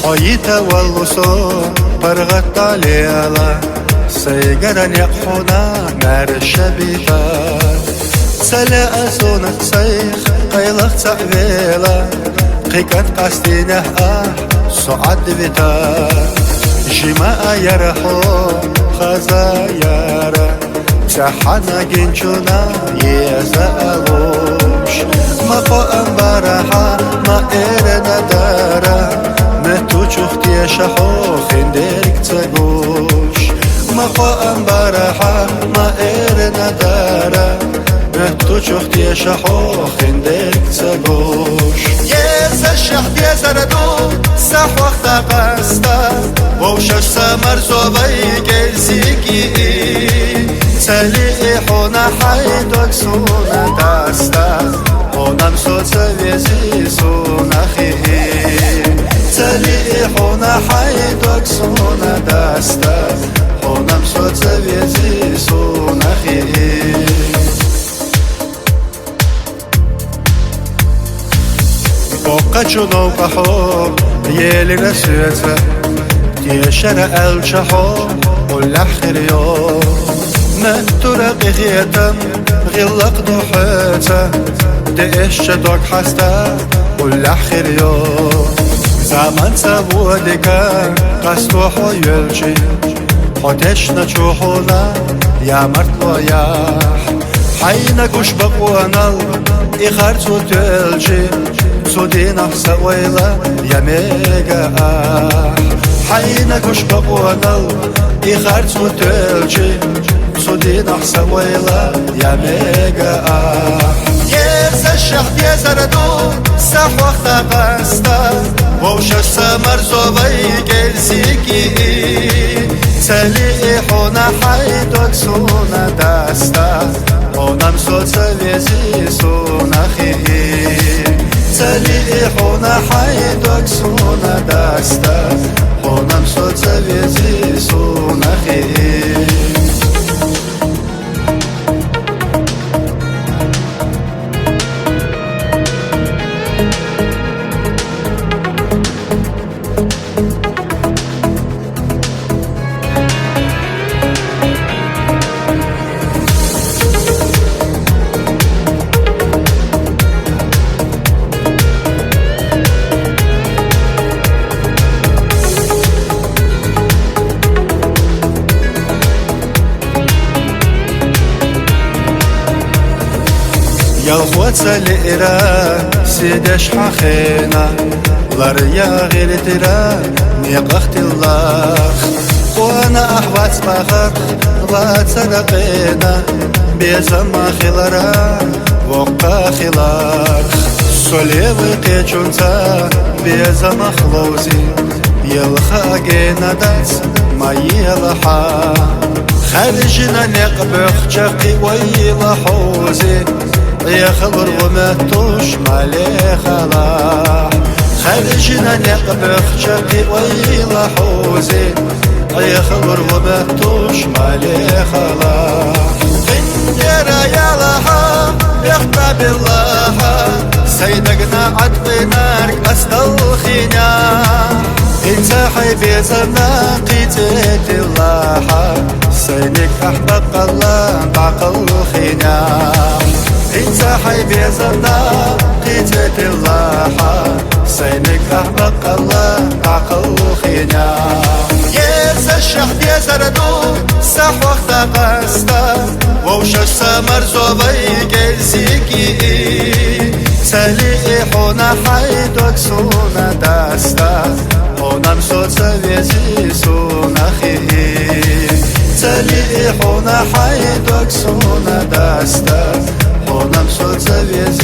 حييتا والوصو برغت عليلا سيجرن يقحونا نار الشبيبة سلا أزونك سيخ قيلق تعبيلا قيقت قاستينه سعد بيتا جماء يرحو خزايارا سحنا جنشونا يزالوش مقو أنبارها ما إيرنا دارا متو شختي شحو خندرك تقوش مقو أنبارها ما إيرنا دارا متو شختي شحو خندرك تقوش يزا الشحت يزردو صح وقت قاستا ووشش سمر زوبي جلسيكي سليحونا حيدوك سونا داستا ونم صوت ويزي سونا خيه سليحونا حيدوك سونا داستا ونم صوت ويزي سونا خيه بوقا جنو قحوم يلي رسوته تيشر الشحو والأخر يوم من ترقي غيتم غلق ضحيته ديش دوك حستا والأخر يوم زمان سبودك قصدو حيلشي حتشنا تشوحونا يا مرت وياح حينا كوش بقوانا إخارتو تلشي سودينا سويلا يا ميجا حينا كوش بقوانا إخارتو تلشي سودينا سويلا يا ميجا يزا الشحت يزردو صح وقت قاستا ووشش سمر زوبي جلسيكي سليحونا حيدوك سونا داستا ونم صوت ويزي سونا خيه سليحونا حيدوك سونا داستا ونم صوت ويزي سونا خيه يا الخوات الإيران سيدش حخينا وريا غير ترى نيقخت الله وانا أحوات بخر واتسرقينا بيزما خلرا وقا خلاق سوليوي قيجونتا بيزما خلوزي يلخاقينا دات ما يلحا خارجنا نقبخ جاقي ويلحوزي يا خبر وما توش مالي خلاح خارجنا نقبخ شقي ويلا حوزي يا خبر وما توش مالي خلاح خنجر يا لها يخطى بالله سيدقنا عطبنارك أستلخينا انت حبي زناقيتك الله سيدك أحبق الله بعقل خناح انت حبي زنا قيتك الله سينك أحبق الله عقل خينا يزا الشحت يزردو صح وقت قاستا ووشش سمر زوبي جلسيكي سليحونا حيدوك سونا داستا ونم صوت ويزي سونا خيه سليحونا حيدوك سونا داستا ونم صوت ويزي